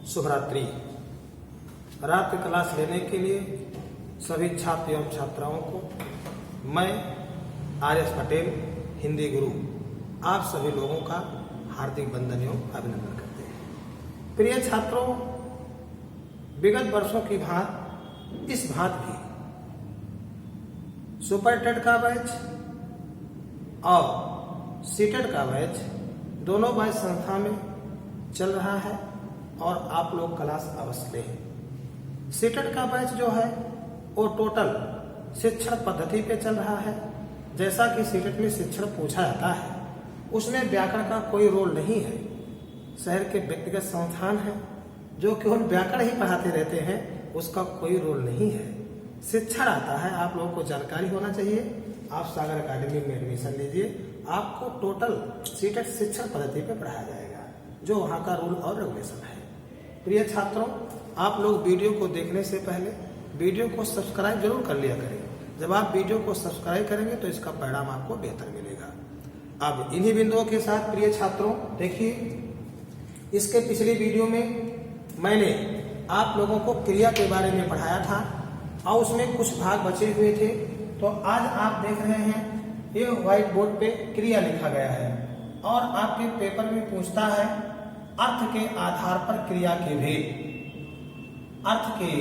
शुभरात्रि। रात क्लास लेने के लिए सभी छात्र एवं छात्राओं को मैं आर.एस. पटेल, हिंदी गुरु, आप सभी लोगों का हार्दिक वंदन एवं अभिनंदन करते हैं। प्रिय छात्रों, विगत वर्षों की भांत इस भांत भी सुपर टेट का बैच और सीटेट का बैच दोनों बैच संस्था में चल रहा है और आप लोग क्लास अवश्य लें। सीटेट का बैच जो है वो टोटल शिक्षण पद्धति पे चल रहा है। जैसा कि सीटेट में शिक्षण पूछा जाता है उसमें व्याकरण का कोई रोल नहीं है। शहर के व्यक्तिगत संस्थान है जो केवल व्याकरण ही पढ़ाते रहते हैं, उसका कोई रोल नहीं है। शिक्षण आता है, आप लोगों को जानकारी होना चाहिए। आप सागर अकादमी में एडमिशन लीजिए, आपको टोटल सीटेट शिक्षण पद्धति पे पढ़ाया जाएगा जो वहाँ का रूल और रेगुलेशन है। प्रिय छात्रों, आप लोग वीडियो को देखने से पहले वीडियो को सब्सक्राइब जरूर कर लिया करें। जब आप वीडियो को सब्सक्राइब करेंगे तो इसका परिणाम आपको बेहतर मिलेगा। अब इन्हीं बिंदुओं के साथ प्रिय छात्रों, देखिए, इसके पिछली वीडियो में मैंने आप लोगों को क्रिया के बारे में पढ़ाया था और उसमें कुछ भाग बचे हुए थे। तो आज आप देख रहे हैं ये व्हाइट बोर्ड पे क्रिया लिखा गया है और आपके पेपर में पूछता है अर्थ के आधार पर क्रिया के भेद। अर्थ के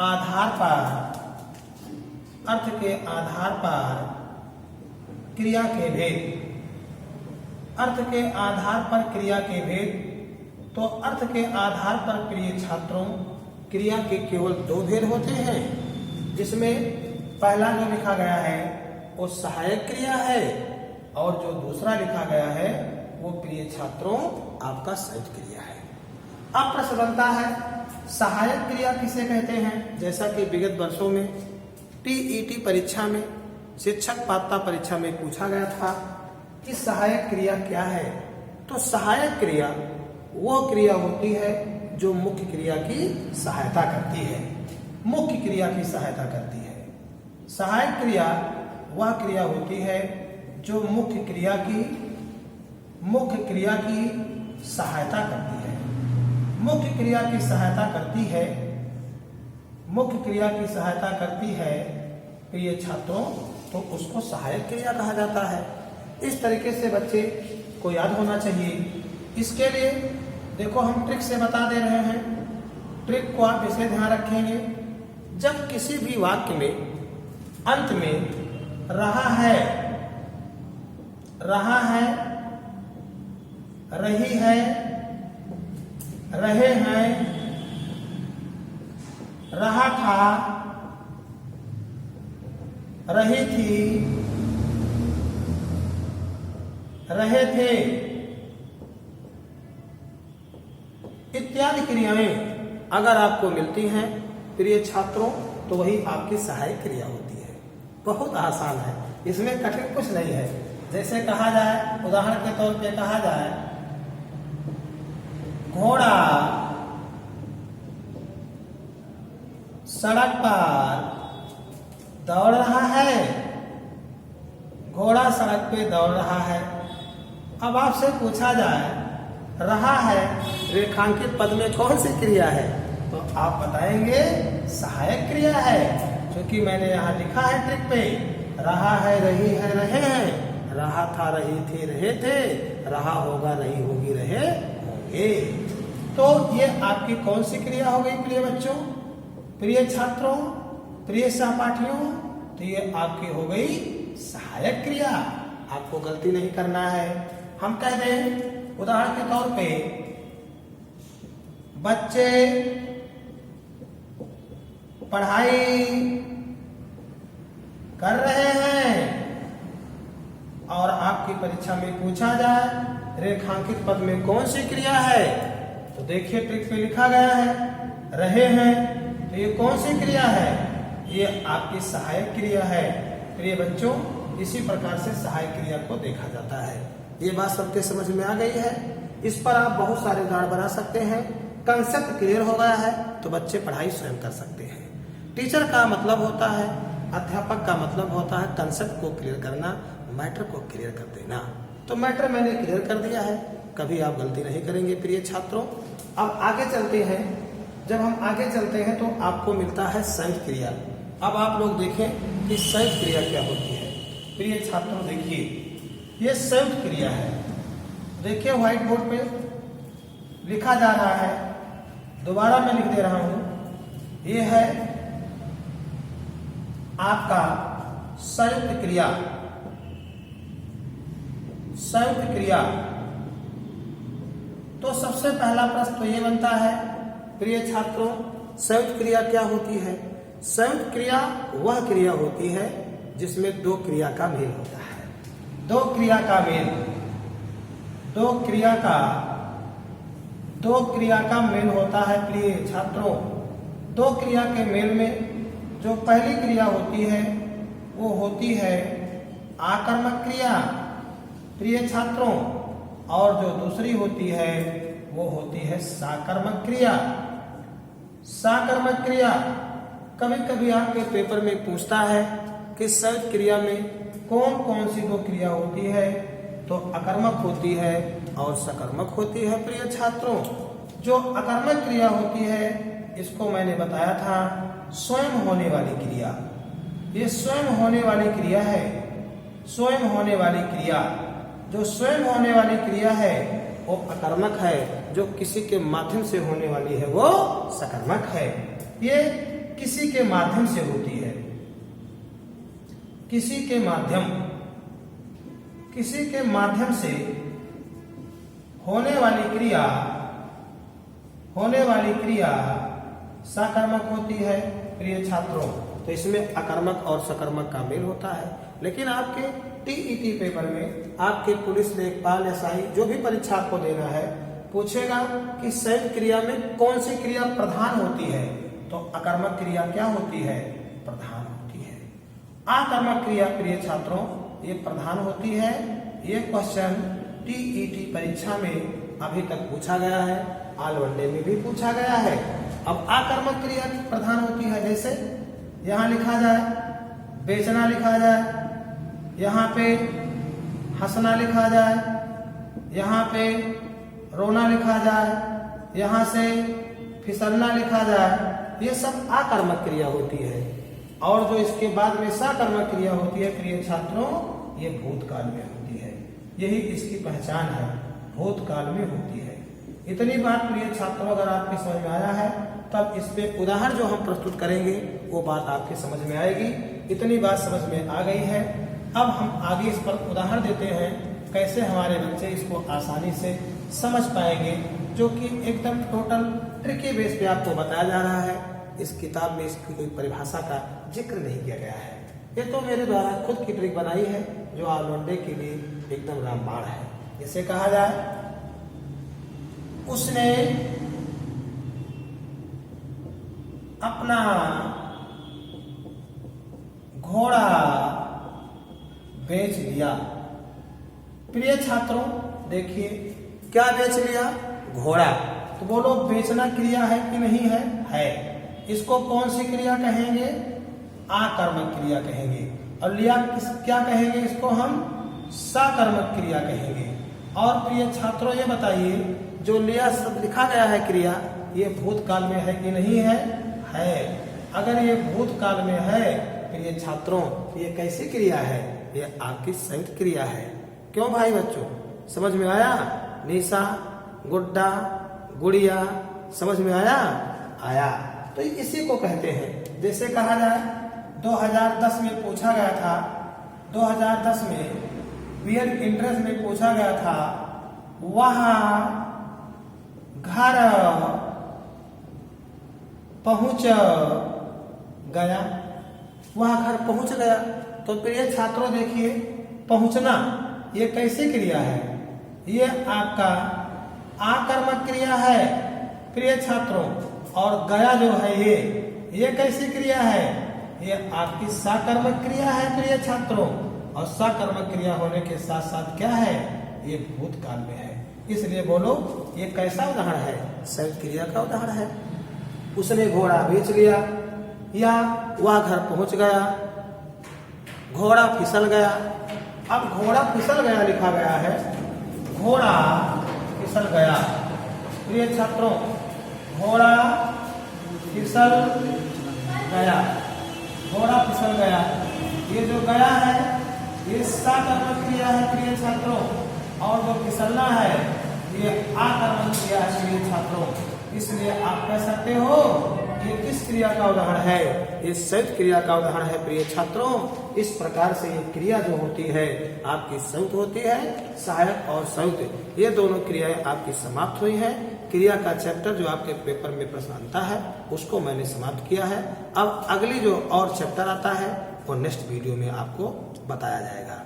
आधार पर, अर्थ के आधार पर क्रिया के भेद। अर्थ के आधार पर क्रिया के भेद। तो अर्थ के आधार पर प्रिय छात्रों, क्रिया के केवल दो भेद होते हैं, जिसमें पहला जो लिखा गया है वो सहायक क्रिया है और जो दूसरा लिखा गया है वो प्रिय छात्रों आपका संयुक्त क्रिया है। अब प्रश्न बनता है सहायक क्रिया किसे कहते हैं। जैसा कि विगत वर्षों में टीईटी परीक्षा में, शिक्षक पात्रता परीक्षा में पूछा गया था कि सहायक क्रिया क्या है। तो सहायक क्रिया वो क्रिया होती है जो मुख्य क्रिया की सहायता करती है। मुख्य क्रिया की सहायता करती है। सहायक क्रिया वह क्रिया होती है जो मुख्य क्रिया की सहायता करती है। मुख्य क्रिया की सहायता करती है। मुख्य क्रिया की सहायता करती है प्रिय छात्रों, तो उसको सहायक क्रिया कहा जाता है। इस तरीके से बच्चे को याद होना चाहिए। इसके लिए देखो हम ट्रिक से बता दे रहे हैं। ट्रिक को आप इसे ध्यान रखेंगे, जब किसी भी वाक्य में अंत में रहा है, रही है, रहे हैं, रहा था, रही थी, रहे थे इत्यादि क्रियाएं अगर आपको मिलती हैं प्रिय छात्रों, तो वही आपकी सहायक क्रिया होती है। बहुत आसान है, इसमें कठिन कुछ नहीं है। जैसे कहा जाए, उदाहरण के तौर पे कहा जाए, घोड़ा सड़क पर दौड़ रहा है। घोड़ा सड़क पे दौड़ रहा है। अब आपसे पूछा जाए रहा है रेखांकित पद में कौन सी क्रिया है, तो आप बताएंगे सहायक क्रिया है, क्योंकि मैंने यहाँ लिखा है ट्रिक पे, रहा है, रही है, रहे हैं, रहा था, रही थी, रहे थे, रहा होगा, रही होगी, रहे होंगे। तो ये आपकी कौन सी क्रिया हो गई प्रिय बच्चों, प्रिय छात्रों, प्रिय सहपाठियों, तो ये आपकी हो गई सहायक क्रिया। आपको गलती नहीं करना है। हम कह दें उदाहरण के तौर पे, बच्चे पढ़ाई कर रहे हैं और आपकी परीक्षा में पूछा जाए रेखांकित पद में कौन सी क्रिया है, तो देखिए ट्रिक पे लिखा गया है रहे हैं, तो ये कौन सी क्रिया है, ये आपकी सहायक क्रिया है। प्रिय बच्चों, इसी प्रकार से सहायक क्रिया को देखा जाता है। ये बात सबके समझ में आ गई है। इस पर आप बहुत सारे उदाहरण बना सकते हैं। कंसेप्ट क्लियर हो गया है तो बच्चे पढ़ाई स्वयं कर सकते हैं। टीचर का मतलब होता है, अध्यापक का मतलब होता है कंसेप्ट को क्लियर करना, मैटर को क्लियर कर देना। तो मैटर मैंने क्लियर कर दिया है। कभी आप गलती नहीं करेंगे प्रिय छात्रों। अब आगे चलते हैं। जब हम आगे चलते हैं तो आपको मिलता है संयुक्त क्रिया। अब आप लोग देखें कि संयुक्त क्रिया क्या होती है। प्रिय छात्रों देखिए, ये संयुक्त क्रिया है। देखिए व्हाइट बोर्ड पे लिखा जा रहा है, दोबारा मैं लिख दे रहा हूं। ये है आपका संयुक्त क्रिया। संयुक्त क्रिया। तो सबसे पहला प्रश्न तो ये बनता है प्रिय छात्रों, संयुक्त क्रिया क्या होती है। संयुक्त क्रिया वह क्रिया होती है जिसमें दो क्रिया का मेल होता है। दो क्रिया का मेल, दो क्रिया का मेल होता है प्रिय छात्रों। दो क्रिया के मेल में जो पहली क्रिया होती है वो होती है आकर्मक क्रिया प्रिय छात्रों, और जो दूसरी होती है वो होती है साकर्मक क्रिया। साकर्मक क्रिया कभी कभी आपके पेपर में पूछता है कि संयुक्त क्रिया में कौन कौन सी दो क्रिया होती है, तो अकर्मक होती है और सकर्मक होती है प्रिय छात्रों। जो अकर्मक क्रिया होती है इसको मैंने बताया था स्वयं होने वाली क्रिया। ये स्वयं होने वाली क्रिया है। स्वयं होने वाली क्रिया, जो स्वयं होने वाली क्रिया है वो अकर्मक है, जो किसी के माध्यम से होने वाली है वो सकर्मक है। ये किसी के माध्यम से होती है। किसी के माध्यम से होने वाली क्रिया सकर्मक होती है प्रिय छात्रों। तो इसमें अकर्मक और सकर्मक का मेल होता है। लेकिन आपके टीईटी पेपर में आपके पुलिस लेखपाल एसआई जो भी परीक्षा आपको देना है पूछेगा कि संयुक्त क्रिया में कौन सी क्रिया प्रधान होती है, तो अकर्मक क्रिया क्या होती है, प्रधान होती है। आकर्मक क्रिया प्रिय छात्रों ये प्रधान होती है। ये क्वेश्चन टीईटी परीक्षा में अभी तक पूछा गया है, ऑल वनडे में भी पूछा गया है। अब आकर्मक क्रिया प्रधान होती है, जैसे यहाँ लिखा जाए बेचना लिखा जाए, यहाँ पे हंसना लिखा जाए, यहाँ पे रोना लिखा जाए, यहाँ से फिसलना लिखा जाए, ये सब आकर्मक क्रिया होती है। और जो इसके बाद में सकर्मक क्रिया होती है प्रिय छात्रों, ये भूतकाल में होती है। यही इसकी पहचान है, भूतकाल में होती है। इतनी बात प्रिय छात्रों अगर आपके समझ में आया है तब इस पे उदाहरण जो हम प्रस्तुत करेंगे वो बात आपके समझ में आएगी। इतनी बात समझ में आ गई है। अब हम आगे इस पर उदाहरण देते हैं कैसे हमारे बच्चे इसको आसानी से समझ पाएंगे, जो कि एकदम टोटल ट्रिकी बेस पे आपको बताया जा रहा है। इस किताब में इसकी कोई परिभाषा का जिक्र नहीं किया गया है। ये तो मेरे द्वारा खुद की ट्रिक बनाई है जो ऑल वनडे के लिए एकदम रामबाण है। जैसे कहा जाए उसने अपना घोड़ा बेच लिया। प्रिय छात्रों देखिए क्या बेच लिया, घोड़ा। तो बोलो बेचना क्रिया है कि नहीं है, है। इसको कौन सी क्रिया कहेंगे, आकर्मक क्रिया कहेंगे। और लिया क्या कहेंगे, इसको हम सकर्मक क्रिया कहेंगे। और प्रिय छात्रों ये बताइए जो लिया शब्द लिखा गया है क्रिया, ये भूतकाल में है कि नहीं है, है। अगर ये भूतकाल में है प्रिय छात्रों, ये कैसी क्रिया है, ये आपकी संयुक्त क्रिया है। क्यों भाई बच्चों, समझ में आया। निशा, गुड्डा, गुड़िया, समझ में आया, आया। तो इसी को कहते हैं। जैसे कहा जाए 2010 में पूछा गया था, 2010 में बीएड इंट्रेंस में पूछा गया था, वहां घर पहुंच गया, वहां घर पहुंच गया। तो प्रिय छात्रों देखिए पहुंचना ये कैसी क्रिया है, ये आपका आकर्मक क्रिया है प्रिय छात्रों। और गया जो है ये कैसी क्रिया है, ये आपकी सकर्मक क्रिया है प्रिय छात्रों। और सकर्मक क्रिया होने के साथ साथ क्या है, ये भूतकाल में है। इसलिए बोलो ये कैसा उदाहरण है, संयुक्त क्रिया का उदाहरण है। उसने घोड़ा बेच लिया, या वह घर पहुंच गया, घोड़ा फिसल गया। अब घोड़ा फिसल गया लिखा गया है, घोड़ा फिसल गया। प्रिय छात्रों, घोड़ा फिसल गया, घोड़ा फिसल गया। ये जो गया है ये सा कर्मक क्रिया है प्रिय छात्रों, और जो फिसलना है ये आकर्मक क्रिया है प्रिय छात्रों। इसलिए आप कह सकते हो ये किस क्रिया का उदाहरण है? ये संयुक्त क्रिया का उदाहरण है प्रिय छात्रों। इस प्रकार से ये क्रिया जो होती है आपकी संयुक्त होती है, सहायक और संयुक्त, ये दोनों क्रियाएं आपकी समाप्त हुई हैं। क्रिया का चैप्टर जो आपके पेपर में प्रश्न आता है उसको मैंने समाप्त किया है। अब अगली जो और चैप्टर आता है वो नेक्स्ट वीडियो में आपको बताया जाएगा।